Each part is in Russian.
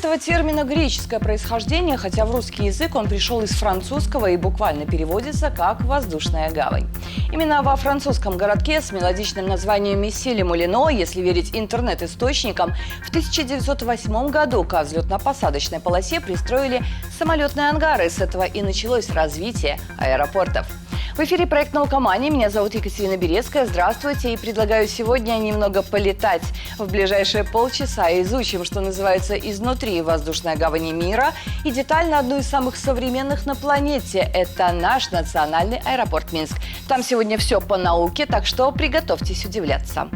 этого термина греческое происхождение, хотя в русский язык он пришел из французского и буквально переводится как «воздушная гавань». Именно во французском городке с мелодичным названием Месси-ле-Мулино, если верить интернет-источникам, в 1908 году к взлетно-посадочной полосе пристроили самолетные ангары. С этого и началось развитие аэропортов. В эфире проект «Наукомания». Меня зовут Екатерина Берецкая. Здравствуйте. И предлагаю сегодня немного полетать. В ближайшие полчаса изучим, что называется, изнутри воздушной гавани мира. И детально одну из самых современных на планете. Это наш национальный аэропорт Минск. Там сегодня все по науке, так что приготовьтесь удивляться.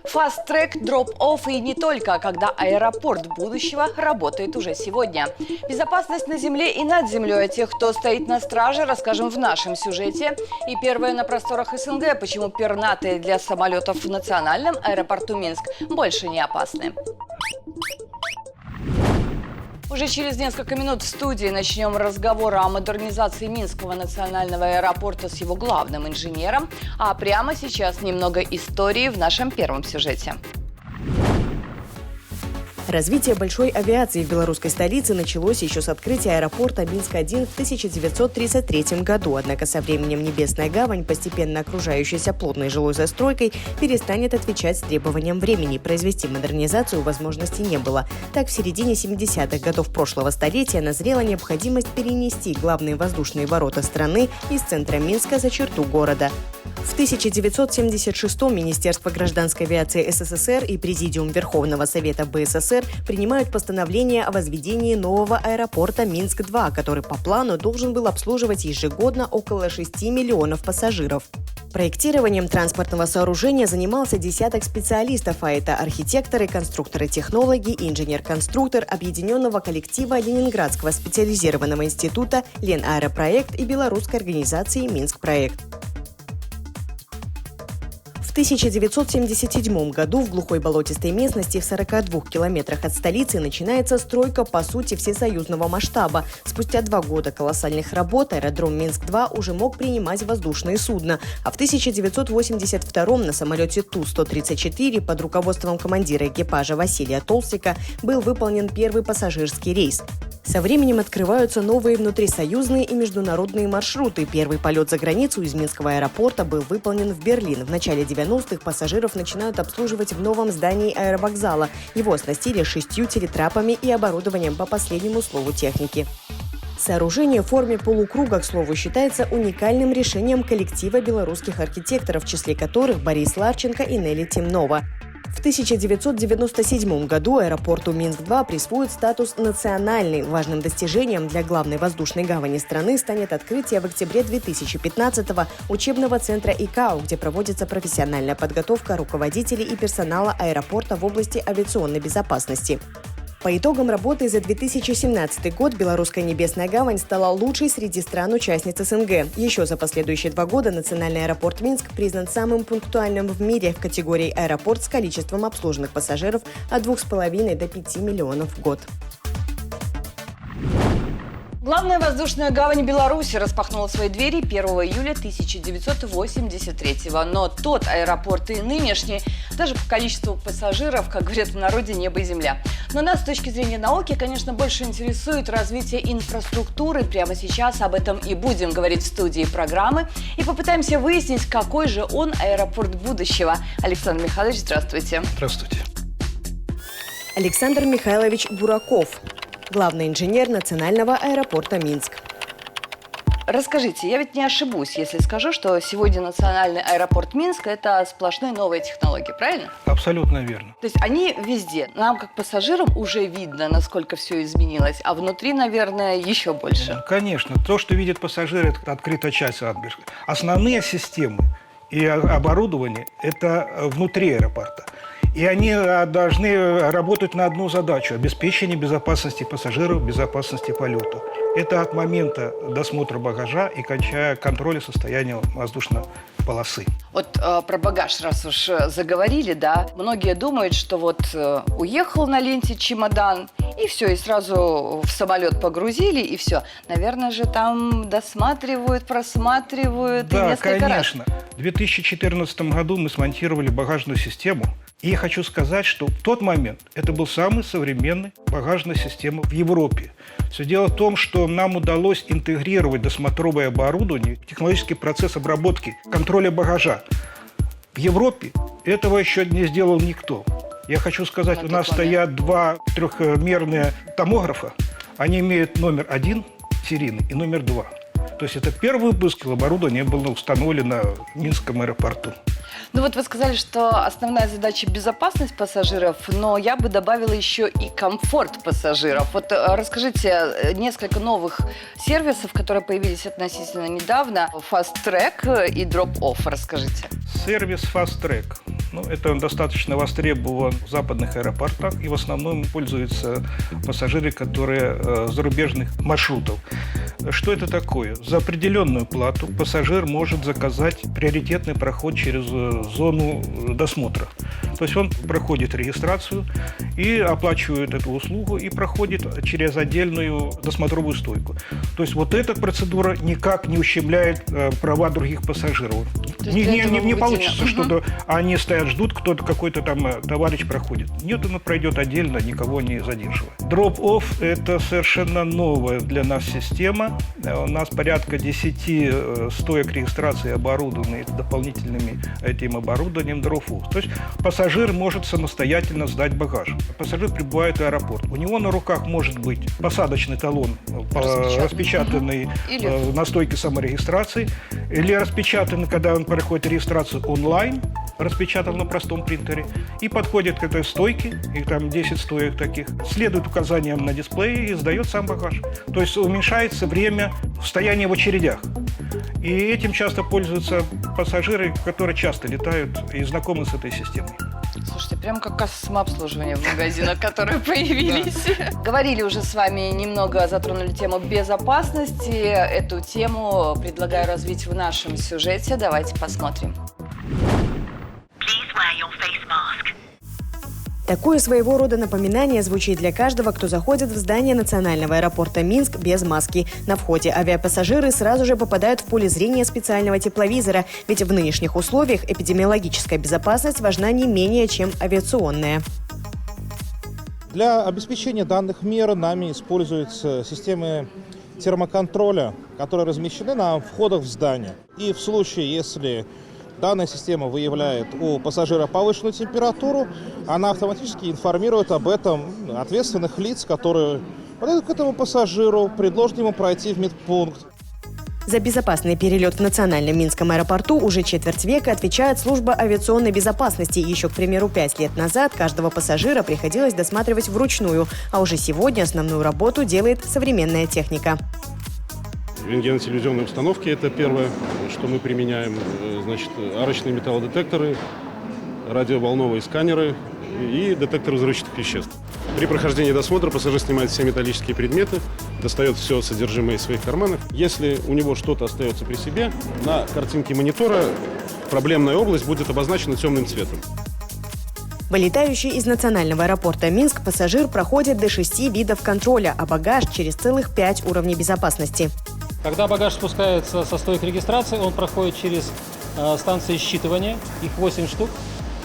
Фаст-трек, дроп-офф и не только, когда аэропорт будущего работает уже сегодня. Безопасность на земле и над землей, а тех, кто стоит на страже, расскажем в нашем сюжете. И первое на просторах СНГ, почему пернатые для самолетов в национальном аэропорту Минск больше не опасны. Уже через несколько минут в студии начнем разговор о модернизации Минского национального аэропорта с его главным инженером. А прямо сейчас немного истории в нашем первом сюжете. Развитие большой авиации в белорусской столице началось еще с открытия аэропорта Минск-1 в 1933 году. Однако со временем Небесная гавань, постепенно окружающаяся плотной жилой застройкой, перестанет отвечать требованиям времени. Произвести модернизацию возможности не было. Так, в середине 70-х годов прошлого столетия назрела необходимость перенести главные воздушные ворота страны из центра Минска за черту города. В 1976-м Министерство гражданской авиации СССР и Президиум Верховного Совета БССР принимают постановление о возведении нового аэропорта Минск-2, который по плану должен был обслуживать ежегодно около 6 миллионов пассажиров. Проектированием транспортного сооружения занимался десяток специалистов, а это архитекторы, конструкторы-технологи, инженер-конструктор объединенного коллектива Ленинградского специализированного института Ленаэропроект и белорусской организации Минск-проект. В 1977 году в глухой болотистой местности в 42 километрах от столицы начинается стройка, по сути, всесоюзного масштаба. Спустя 2 года колоссальных работ аэродром Минск-2 уже мог принимать воздушные судна. А в 1982 на самолете Ту-134 под руководством командира экипажа Василия Толстика был выполнен первый пассажирский рейс. Со временем открываются новые внутрисоюзные и международные маршруты. Первый полет за границу из Минского аэропорта был выполнен в Берлин. В начале 90-х пассажиров начинают обслуживать в новом здании аэровокзала. Его оснастили 6 телетрапами и оборудованием по последнему слову техники. Сооружение в форме полукруга, к слову, считается уникальным решением коллектива белорусских архитекторов, в числе которых Борис Ларченко и Нелли Темнова. В 1997 году аэропорту Минск-2 присвоят статус национальный. Важным достижением для главной воздушной гавани страны станет открытие в октябре 2015-го учебного центра ИКАО, где проводится профессиональная подготовка руководителей и персонала аэропорта в области авиационной безопасности. По итогам работы за 2017 год белорусская Небесная гавань стала лучшей среди стран-участниц СНГ. Еще за последующие 2 года национальный аэропорт Минск признан самым пунктуальным в мире в категории аэропорт с количеством обслуженных пассажиров от 2,5 до 5 миллионов в год. Главная воздушная гавань Беларуси распахнула свои двери 1 июля 1983-го. Но тот аэропорт и нынешний, даже по количеству пассажиров, как говорят в народе, небо и земля. Но нас с точки зрения науки, конечно, больше интересует развитие инфраструктуры. Прямо сейчас об этом и будем говорить в студии программы. И попытаемся выяснить, какой же он аэропорт будущего. Александр Михайлович, здравствуйте. Здравствуйте. Александр Михайлович Бураков, главный инженер национального аэропорта Минск. Расскажите, я ведь не ошибусь, если скажу, что сегодня национальный аэропорт Минск – это сплошные новые технологии, правильно? Абсолютно верно. То есть они везде. Нам, как пассажирам, уже видно, насколько все изменилось, а внутри, наверное, еще больше. Конечно. То, что видят пассажиры, это открытая часть айсберга. Основные системы и оборудование – это внутри аэропорта. И они должны работать на одну задачу – обеспечение безопасности пассажиров, безопасности полета. Это от момента досмотра багажа и кончая контроля состояния воздушной полосы. Вот про багаж, раз уж заговорили, да, многие думают, что вот уехал на ленте чемодан, и все, и сразу в самолет погрузили, и все. Наверное же там досматривают, просматривают и Да, несколько раз. конечно. В 2014 году мы смонтировали багажную систему, И я хочу сказать, что в тот момент это был самый современный багажная система в Европе. Все дело в том, что нам удалось интегрировать досмотровое оборудование в технологический процесс обработки, контроля багажа. В Европе этого еще не сделал никто. Я хочу сказать, у нас стоят два трехмерные томографа. Они имеют номер 1 серийный и номер 2. То есть это первый выпуск оборудования было установлено в Минском аэропорту. Ну вот вы сказали, что основная задача – безопасность пассажиров, но я бы добавила еще и комфорт пассажиров. Вот расскажите несколько новых сервисов, которые появились относительно недавно. Fast Track и Drop Off. Расскажите. Сервис Fast Track. Это достаточно востребован в западных аэропортах и в основном пользуются пассажиры, которые зарубежных маршрутов. Что это такое? За определенную плату пассажир может заказать приоритетный проход через зону досмотра. То есть он проходит регистрацию и оплачивает эту услугу и проходит через отдельную досмотровую стойку. То есть вот эта процедура никак не ущемляет права других пассажиров. Не получится, что они стоят, ждут, кто-то какой-то там товарищ проходит. Нет, он пройдет отдельно, никого не задерживая. Drop-off – это совершенно новая для нас система. У нас порядка 10 стоек регистрации оборудованы дополнительными этим оборудованием Drop-off. То есть пассажир может самостоятельно сдать багаж. Пассажир прибывает в аэропорт. У него на руках может быть посадочный талон, распечатанный на стойке саморегистрации, или распечатанный, когда он проходит регистрацию онлайн, распечатан на простом принтере, и подходит к этой стойке, их там 10 стоек таких, следует указаниям на дисплее и сдает сам багаж. То есть уменьшается время стояния в очередях. И этим часто пользуются пассажиры, которые часто летают и знакомы с этой системой. Слушайте, прям как касса самообслуживания в магазинах, которые появились. Говорили уже с вами немного, затронули тему безопасности. Эту тему предлагаю развить в нашем сюжете. Давайте посмотрим. Такое своего рода напоминание звучит для каждого, кто заходит в здание национального аэропорта Минск без маски. На входе авиапассажиры сразу же попадают в поле зрения специального тепловизора, ведь в нынешних условиях эпидемиологическая безопасность важна не менее, чем авиационная. Для обеспечения данных мер нами используются системы термоконтроля, которые размещены на входах в здание. И в случае, если данная система выявляет у пассажира повышенную температуру, она автоматически информирует об этом ответственных лиц, которые подойдут к этому пассажиру, предложат ему пройти в медпункт. За безопасный перелет в национальном Минском аэропорту уже четверть века отвечает служба авиационной безопасности. Еще, к примеру, 5 лет назад каждого пассажира приходилось досматривать вручную, а уже сегодня основную работу делает современная техника. Рентгенно-телевизионные установки – это первое, что мы применяем. Значит, арочные металлодетекторы, радиоволновые сканеры и детекторы взрывчатых веществ. При прохождении досмотра пассажир снимает все металлические предметы, достает все содержимое из своих карманов. Если у него что-то остается при себе, на картинке монитора проблемная область будет обозначена темным цветом. Вылетающий из национального аэропорта Минск пассажир проходит до 6 видов контроля, а багаж через целых 5 уровней безопасности. Когда багаж спускается со стойки регистрации, он проходит через станции считывания, их 8 штук,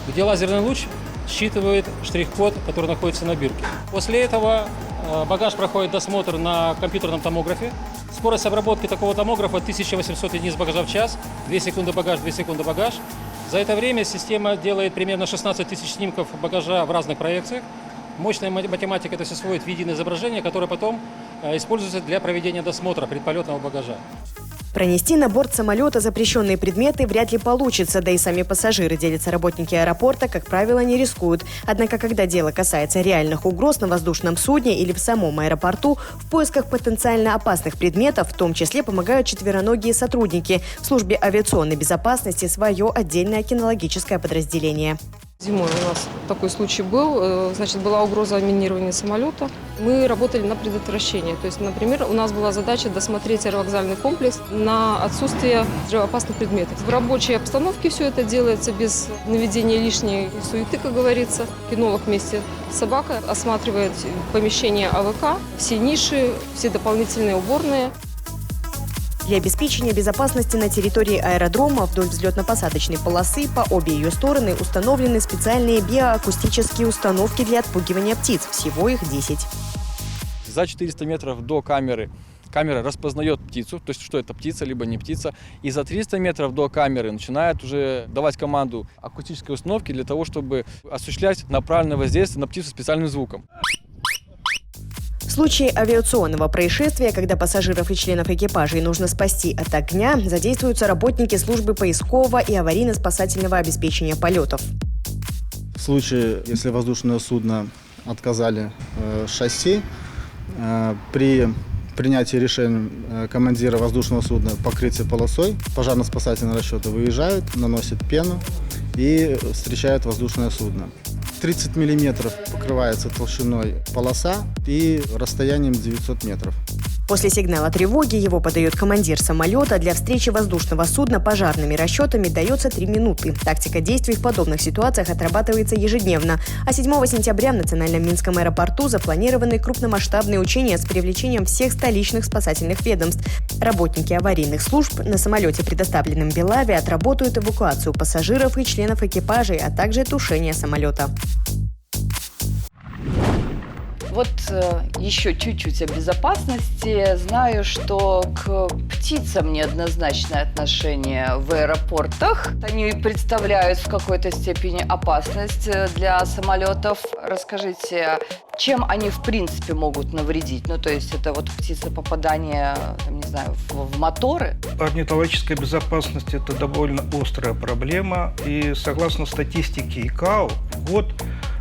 где лазерный луч считывает штрих-код, который находится на бирке. После этого багаж проходит досмотр на компьютерном томографе. Скорость обработки такого томографа 1800 единиц багажа в час, 2 секунды багаж, 2 секунды багаж. За это время система делает примерно 16 тысяч снимков багажа в разных проекциях. Мощная математика это все сводит в единое изображение, которое потом используется для проведения досмотра предполетного багажа. Пронести на борт самолета запрещенные предметы вряд ли получится, да и сами пассажиры, делятся работники аэропорта, как правило, не рискуют. Однако, когда дело касается реальных угроз на воздушном судне или в самом аэропорту, в поисках потенциально опасных предметов в том числе помогают четвероногие сотрудники. В службе авиационной безопасности свое отдельное кинологическое подразделение. Зимой у нас такой случай был. Значит, была угроза минирования самолета. Мы работали на предотвращение. То есть, например, у нас была задача досмотреть аэровокзальный комплекс на отсутствие взрывоопасных предметов. В рабочей обстановке все это делается без наведения лишней суеты, как говорится. Кинолог вместе с собакой осматривает помещение АВК, все ниши, все дополнительные уборные. Для обеспечения безопасности на территории аэродрома вдоль взлетно-посадочной полосы по обе ее стороны установлены специальные биоакустические установки для отпугивания птиц. Всего их 10. За 400 метров до камеры камера распознает птицу, то есть что это птица, либо не птица. И за 300 метров до камеры начинает уже давать команду акустической установки для того, чтобы осуществлять направленное воздействие на птицу специальным звуком. В случае авиационного происшествия, когда пассажиров и членов экипажей нужно спасти от огня, задействуются работники службы поискового и аварийно-спасательного обеспечения полетов. В случае, если воздушное судно отказали шасси, при принятии решения командира воздушного судна покрытие полосой, пожарно-спасательные расчеты выезжают, наносят пену и встречают воздушное судно. 30 мм покрывается толщиной полоса и расстоянием 900 метров. После сигнала тревоги его подает командир самолета. Для встречи воздушного судна пожарными расчетами дается 3 минуты. Тактика действий в подобных ситуациях отрабатывается ежедневно. А 7 сентября в Национальном Минском аэропорту запланированы крупномасштабные учения с привлечением всех столичных спасательных ведомств. Работники аварийных служб на самолете, предоставленном Белави, отработают эвакуацию пассажиров и членов экипажей, а также тушение самолета. Вот еще чуть-чуть о безопасности. Знаю, что к птицам неоднозначное отношение в аэропортах. Они представляют в какой-то степени опасность для самолетов. Расскажите, чем они в принципе могут навредить? Ну, то есть это вот птицы попадания, не знаю, в моторы? Орнитологическая безопасность – это довольно острая проблема. И согласно статистике ИКАО, в год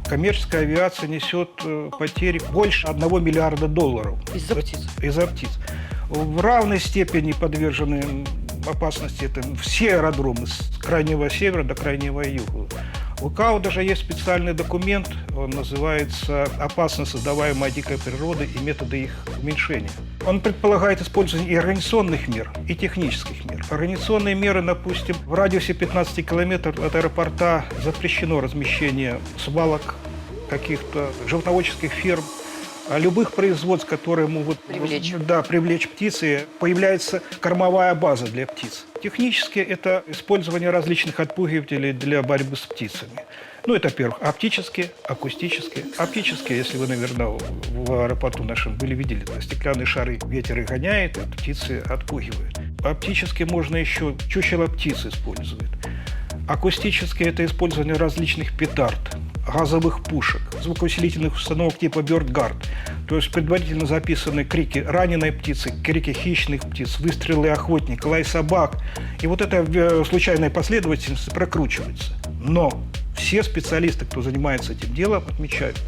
коммерческая авиация несет потери больше $1 миллиарда. Из-за птиц? Из-за птиц. В равной степени подвержены опасности это все аэродромы с крайнего севера до крайнего юга. У ИКАО даже есть специальный документ, он называется «Опасность, создаваемая дикой природой и методы их уменьшения». Он предполагает использование и организационных мер, и технических мер. Организационные меры, допустим, в радиусе 15 километров от аэропорта запрещено размещение свалок, каких-то животноводческих ферм, любых производств, которые могут привлечь птицы. Появляется кормовая база для птиц. Технически это использование различных отпугивателей для борьбы с птицами. Ну, это, во-первых, оптические, акустические. Оптические, если вы, наверное, в аэропорту нашем видели, стеклянные шары ветер их гоняет, и птицы отпугивают. Оптически можно еще чучело птиц использовать. Акустически это использование различных петард, газовых пушек, звукоусилительных установок типа Bird Guard. То есть предварительно записаны крики раненой птицы, крики хищных птиц, выстрелы охотника, лай собак. И вот это в случайной последовательности прокручивается. Но все специалисты, кто занимается этим делом, отмечают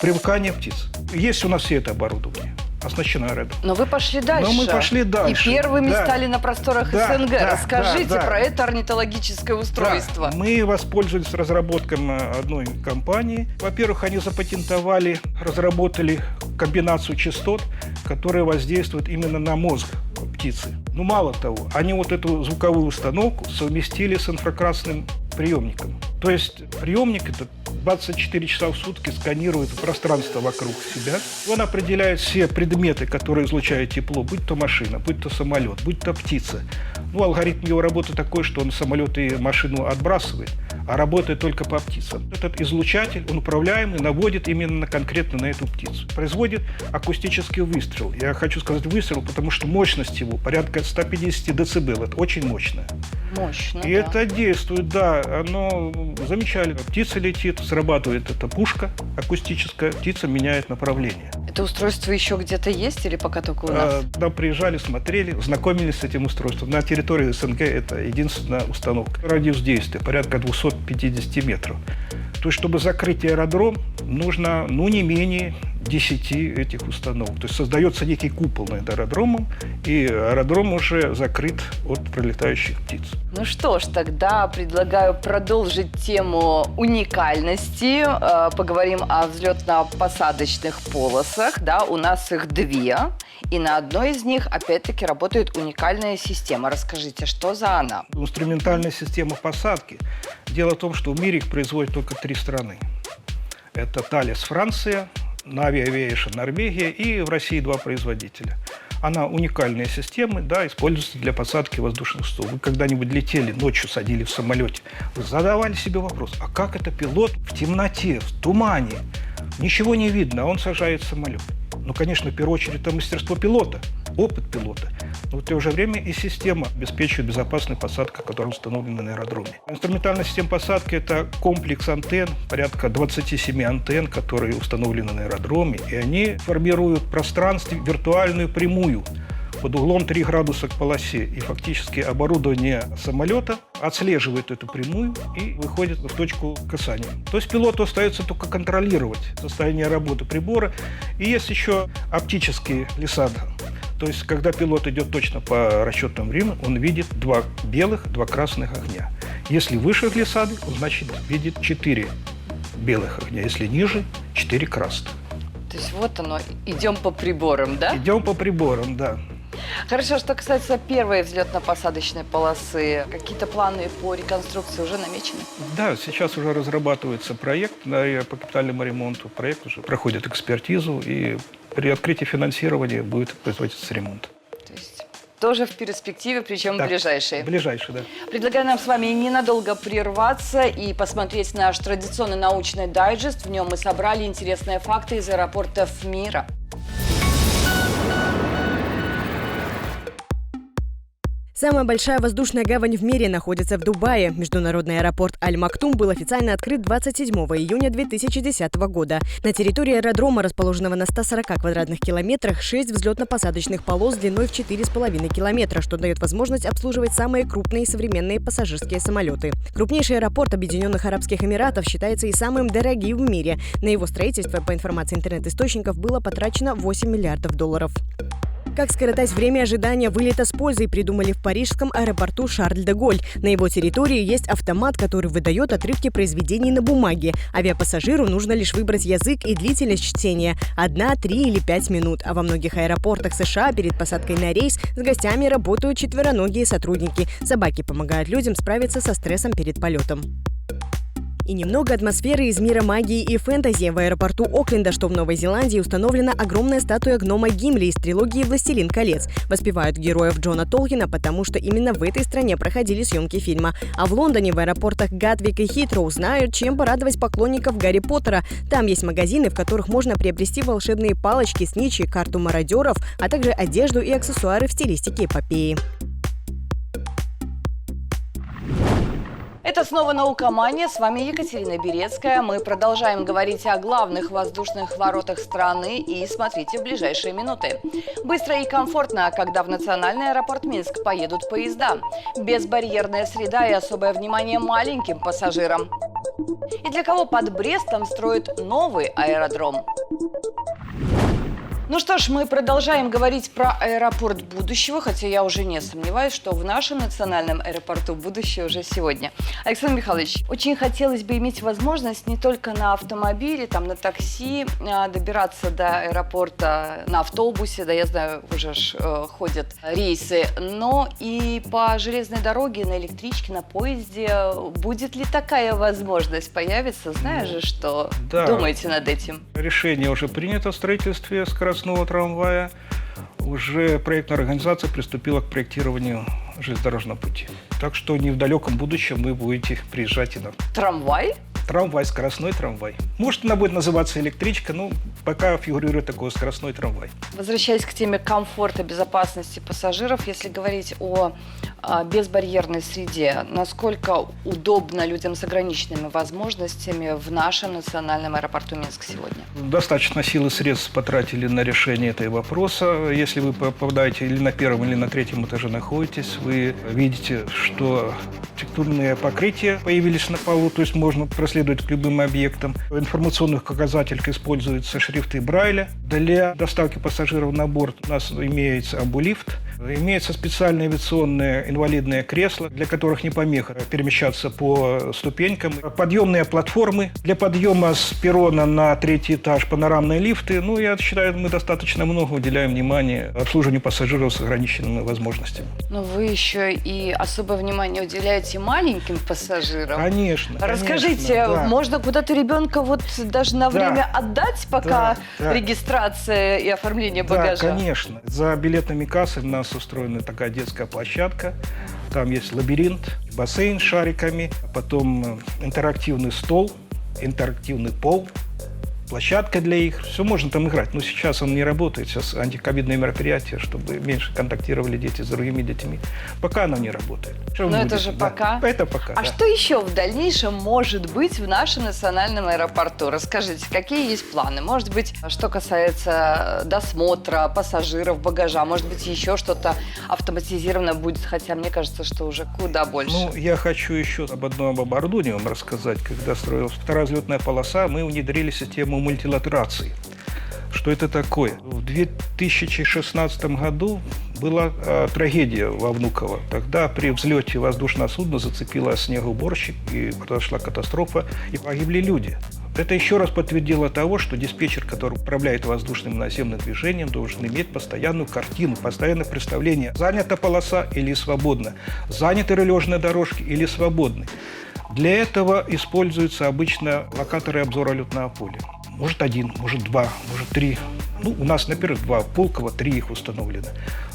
привыкание птиц. Есть у нас все это оборудование. Оснащена аэродром. Но вы пошли дальше. Но мы пошли дальше. И первыми стали на просторах СНГ. Расскажите про это орнитологическое устройство. Да. Мы воспользовались разработкой одной компании. Во-первых, они запатентовали, разработали комбинацию частот, которые воздействуют именно на мозг птицы. Ну, мало того, они вот эту звуковую установку совместили с инфракрасным приемником. То есть приемник это 24 часа в сутки сканирует пространство вокруг себя. Он определяет все предметы, которые излучают тепло, будь то машина, будь то самолет, будь то птица. Ну, алгоритм его работы такой, что он самолет и машину отбрасывает, а работает только по птицам. Этот излучатель, он управляемый, наводит именно конкретно на эту птицу. Производит акустический выстрел. Я хочу сказать выстрел, потому что мощность его порядка 150 дБ. Это очень мощная. Мощно, и это действует, да, оно замечательно. Птица летит, срабатывает эта пушка акустическая, птица меняет направление. Это устройство еще где-то есть или пока только у нас? Когда приезжали, смотрели, знакомились с этим устройством. На территории СНГ это единственная установка. Радиус действия порядка 250 метров. То есть, чтобы закрыть аэродром, нужно, не менее 10 этих установок. То есть, создается некий купол над аэродромом, и аэродром уже закрыт от пролетающих птиц. Ну что ж, тогда предлагаю продолжить тему уникальности. Поговорим о взлетно-посадочных полосах. Да, у нас их 2. И на одной из них, опять-таки, работает уникальная система. Расскажите, что за она? Инструментальная система посадки. Дело в том, что в мире их производят только 3 страны. Это Thales, Франция, Navi Aviation, Норвегия, и в России 2 производителя. Она уникальная система, да, используется для посадки воздушных судов. Вы когда-нибудь летели, ночью садили в самолете, вы задавали себе вопрос, а как это пилот в темноте, в тумане, ничего не видно, а он сажает самолет? Ну, конечно, в первую очередь, это мастерство пилота, опыт пилота. Но в то же время и система обеспечивает безопасную посадку, которая установлена на аэродроме. Инструментальная система посадки – это комплекс антенн, порядка 27 антенн, которые установлены на аэродроме, и они формируют в пространстве виртуальную прямую под углом 3 градуса к полосе. И фактически оборудование самолета отслеживает эту прямую и выходит в точку касания. То есть пилоту остается только контролировать состояние работы прибора. И есть еще оптический глиссад. То есть, когда пилот идет точно по расчетному времени, он видит 2 белых, 2 красных огня. Если выше глиссады, он, значит, видит 4 белых огня. Если ниже, 4 красных. То есть вот оно, идем по приборам, да? Идем по приборам, да. Хорошо, что касается первой взлетно-посадочной полосы, какие-то планы по реконструкции уже намечены? Да, сейчас уже разрабатывается проект по капитальному ремонту. Проект уже проходит экспертизу, и при открытии финансирования будет производиться ремонт. То есть тоже в перспективе, причем Да, ближайшие. Ближайшие, да. Предлагаю нам с вами ненадолго прерваться и посмотреть наш традиционный научный дайджест. В нем мы собрали интересные факты из аэропортов мира. Самая большая воздушная гавань в мире находится в Дубае. Международный аэропорт Аль-Мактум был официально открыт 27 июня 2010 года. На территории аэродрома, расположенного на 140 квадратных километрах, 6 взлетно-посадочных полос длиной в 4,5 километра, что дает возможность обслуживать самые крупные современные пассажирские самолеты. Крупнейший аэропорт Объединенных Арабских Эмиратов считается и самым дорогим в мире. На его строительство, по информации интернет-источников, было потрачено $8 миллиардов. Как скоротать время ожидания вылета с пользой, придумали в парижском аэропорту Шарль-де-Голь. На его территории есть автомат, который выдает отрывки произведений на бумаге. Авиапассажиру нужно лишь выбрать язык и длительность чтения – 1, 3 или 5 минут. А во многих аэропортах США перед посадкой на рейс с гостями работают четвероногие сотрудники. Собаки помогают людям справиться со стрессом перед полетом. И немного атмосферы из мира магии и фэнтези. В аэропорту Окленда, что в Новой Зеландии, установлена огромная статуя гнома Гимли из трилогии «Властелин колец». Воспевают героев Джона Толкина, потому что именно в этой стране проходили съемки фильма. А в Лондоне в аэропортах Гатвик и Хитроу знают, чем порадовать поклонников Гарри Поттера. Там есть магазины, в которых можно приобрести волшебные палочки, снитчи, карту мародеров, а также одежду и аксессуары в стилистике эпопеи. Это снова «Наукомания». С вами Екатерина Берецкая. Мы продолжаем говорить о главных воздушных воротах страны и смотрите в ближайшие минуты. Быстро и комфортно, когда в национальный аэропорт Минск поедут поезда. Безбарьерная среда и особое внимание маленьким пассажирам. И для кого под Брестом строят новый аэродром? Ну что ж, мы продолжаем говорить про аэропорт будущего, хотя я уже не сомневаюсь, что в нашем национальном аэропорту будущее уже сегодня. Александр Михайлович, очень хотелось бы иметь возможность не только на автомобиле, там, на такси добираться до аэропорта на автобусе, да, я знаю, уже ходят рейсы, но и по железной дороге, на электричке, на поезде. Будет ли такая возможность появиться? Знаешь же, что Да. думаете над этим? Решение уже принято о строительстве скоростного трамвая. Уже проектная организация приступила к проектированию железнодорожного пути. Так что не в далеком будущем вы будете приезжать и на Трамвай? трамвай, скоростной трамвай. Может, она будет называться электричка, но пока фигурирует такой скоростной трамвай. Возвращаясь к теме комфорта, безопасности пассажиров, если говорить о безбарьерной среде, насколько удобно людям с ограниченными возможностями в нашем национальном аэропорту Минск сегодня? Достаточно сил и средств потратили на решение этого вопроса. Если вы попадаете или на первом, или на третьем этаже находитесь, вы видите, что текстурные покрытия появились на полу, то есть можно проследовать к любым объектам. В информационных указателях используются шрифты Брайля. Для доставки пассажиров на борт у нас имеется амбулифт. Имеются специальные авиационные инвалидные кресла, для которых не помеха перемещаться по ступенькам. Подъемные платформы для подъема с перрона на 3-й этаж, панорамные лифты. Ну, я считаю, мы достаточно много уделяем внимания обслуживанию пассажиров с ограниченными возможностями. Но вы еще и особое внимание уделяете маленьким пассажирам. Конечно. Расскажите, конечно, да. можно куда-то ребенка вот даже на время отдать, пока да. регистрация и оформление багажа? Да, конечно. За билетными кассами у нас устроена такая детская площадка. Там есть лабиринт, бассейн с шариками, потом интерактивный стол, интерактивный пол, площадка для их. Все можно там играть. Но сейчас он не работает. Сейчас антиковидные мероприятия, чтобы меньше контактировали дети с другими детьми. Пока оно не работает. Но это же пока. Это пока, А что еще в дальнейшем может быть в нашем национальном аэропорту? Расскажите, какие есть планы? Может быть, что касается досмотра пассажиров, багажа, может быть, еще что-то автоматизировано будет, хотя мне кажется, что уже куда больше. Ну, я хочу еще об одном оборудовании вам рассказать. Когда строилась вторая взлетная полоса, мы внедрили систему мультилатерации. Что это такое? В 2016 году была трагедия во Внуково. Тогда при взлете воздушного судна зацепило снегоуборщик, и произошла катастрофа, и погибли люди. Это еще раз подтвердило того, что диспетчер, который управляет воздушным и наземным движением, должен иметь постоянную картину, постоянное представление, занята полоса или свободна, заняты рулежные дорожки или свободны. Для этого используются обычно локаторы обзора летного поля. Может 1, может 2, может 3. Ну, у нас, например, 2, в Пулково 3 их установлено.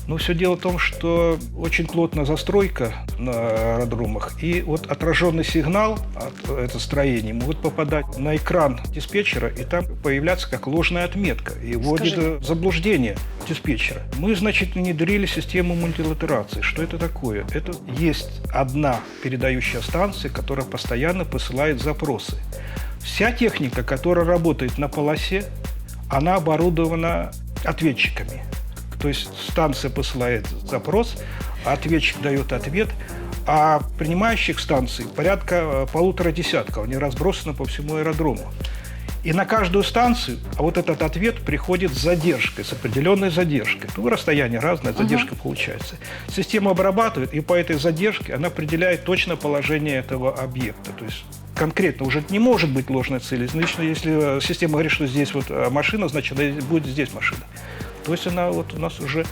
Но все дело в том, что очень плотная застройка на аэродромах, и вот отраженный сигнал от этого строения может попадать на экран диспетчера, и там появляться как ложная отметка, и вводит в заблуждение диспетчера. Мы, значит, внедрили систему мультилатерации. Что это такое? Это есть одна передающая станция, которая постоянно посылает запросы. Вся техника, которая работает на полосе, она оборудована ответчиками. То есть станция посылает запрос, ответчик дает ответ, а принимающих станций порядка 1,5 десятка. Они разбросаны по всему аэродрому. И на каждую станцию, а вот этот ответ приходит с задержкой, с определенной задержкой. Ну, расстояние разное, задержка получается. Система обрабатывает, и по этой задержке она определяет точно положение этого объекта. То есть конкретно уже не может быть ложной цели. Значит, если система говорит, что здесь вот машина, значит, будет здесь машина. То есть она вот у нас уже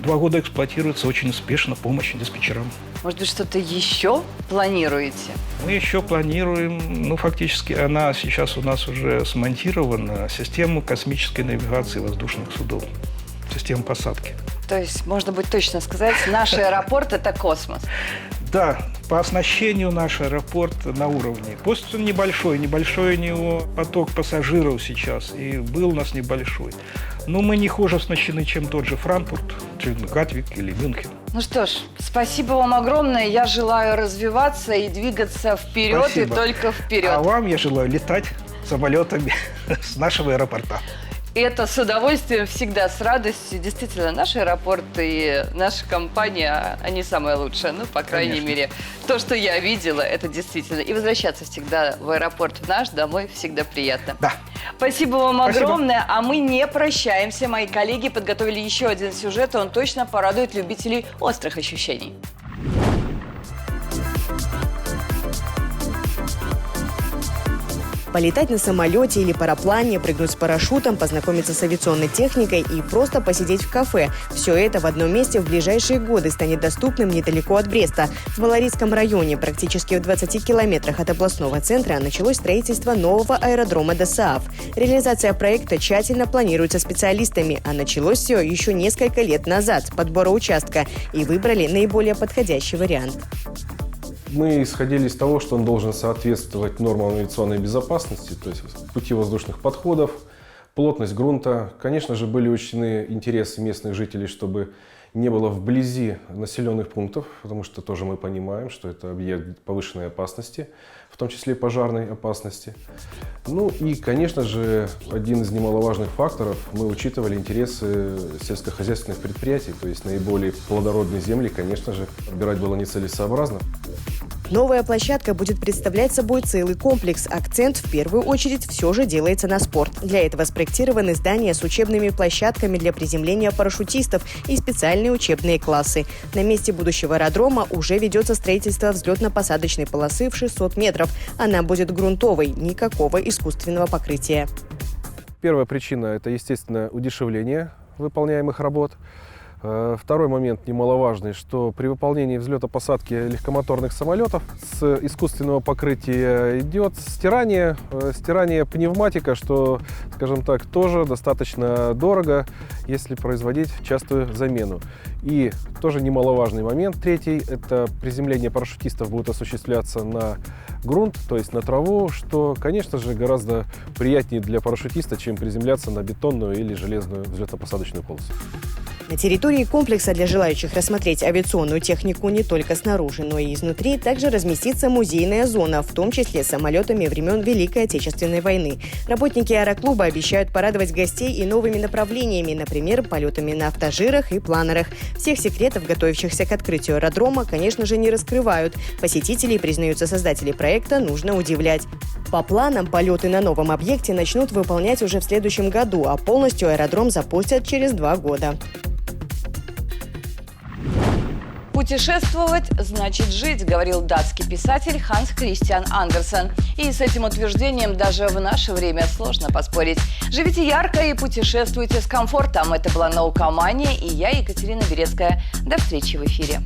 2 года эксплуатируется очень успешно, помощь диспетчерам. Может быть, что-то еще планируете? Мы еще планируем, ну, фактически она сейчас у нас уже смонтирована, систему космической навигации воздушных судов, система посадки. То есть, можно будет точно сказать, наш аэропорт – это космос. Да, по оснащению наш аэропорт на уровне. Пусть он небольшой у него поток пассажиров сейчас, и был у нас небольшой. Но мы не хуже оснащены, чем тот же Франкфурт, чем Гатвик или Мюнхен. Ну что ж, спасибо вам огромное. Я желаю развиваться и двигаться вперед, Спасибо. и только вперед. А вам я желаю летать самолетами с нашего аэропорта. И это с удовольствием, всегда с радостью. Действительно, наш аэропорт и наша компания, они самые лучшие. Ну, по крайней Конечно. мере, то, что я видела, это действительно. И возвращаться всегда в аэропорт в наш домой всегда приятно. Да. Спасибо вам Спасибо. огромное. А мы не прощаемся. Мои коллеги подготовили еще один сюжет, и он точно порадует любителей острых ощущений. Полетать на самолете или параплане, прыгнуть с парашютом, познакомиться с авиационной техникой и просто посидеть в кафе. Все это в одном месте в ближайшие годы станет доступным недалеко от Бреста. В Малорийском районе, практически в 20 километрах от областного центра, началось строительство нового аэродрома ДОСААФ. Реализация проекта тщательно планируется специалистами, а началось все еще несколько лет назад с подбора участка и выбрали наиболее подходящий вариант. Мы исходили из того, что он должен соответствовать нормам авиационной безопасности, то есть пути воздушных подходов, плотность грунта. Конечно же, были учтены интересы местных жителей, чтобы не было вблизи населенных пунктов, потому что тоже мы понимаем, что это объект повышенной опасности, в том числе пожарной опасности. Ну и, конечно же, один из немаловажных факторов, мы учитывали интересы сельскохозяйственных предприятий, то есть наиболее плодородные земли, конечно же, отбирать было нецелесообразно. Новая площадка будет представлять собой целый комплекс. Акцент в первую очередь все же делается на спорт. Для этого спроектированы здания с учебными площадками для приземления парашютистов и специальные учебные классы. На месте будущего аэродрома уже ведется строительство взлетно-посадочной полосы в 600 метров. Она будет грунтовой, никакого искусственного покрытия. Первая причина – это, естественно, удешевление выполняемых работ. Второй момент немаловажный, что при выполнении взлета-посадки легкомоторных самолетов с искусственного покрытия идет стирание пневматика, что, скажем так, тоже достаточно дорого, если производить частую замену. И тоже немаловажный момент, третий, это приземление парашютистов будет осуществляться на грунт, то есть на траву, что, конечно же, гораздо приятнее для парашютиста, чем приземляться на бетонную или железную взлетно-посадочную полосу. На территории комплекса для желающих рассмотреть авиационную технику не только снаружи, но и изнутри также разместится музейная зона, в том числе с самолетами времен Великой Отечественной войны. Работники аэроклуба обещают порадовать гостей и новыми направлениями, например, полетами на автожирах и планерах. Всех секретов, готовящихся к открытию аэродрома, конечно же, не раскрывают. Посетителей, признаются создатели проекта, нужно удивлять. По планам, полеты на новом объекте начнут выполнять уже в следующем году, а полностью аэродром запустят через 2 года. «Путешествовать значит жить», говорил датский писатель Ханс Кристиан Андерсен. И с этим утверждением даже в наше время сложно поспорить. Живите ярко и путешествуйте с комфортом. Это была «Наукомания» и я, Екатерина Берецкая. До встречи в эфире.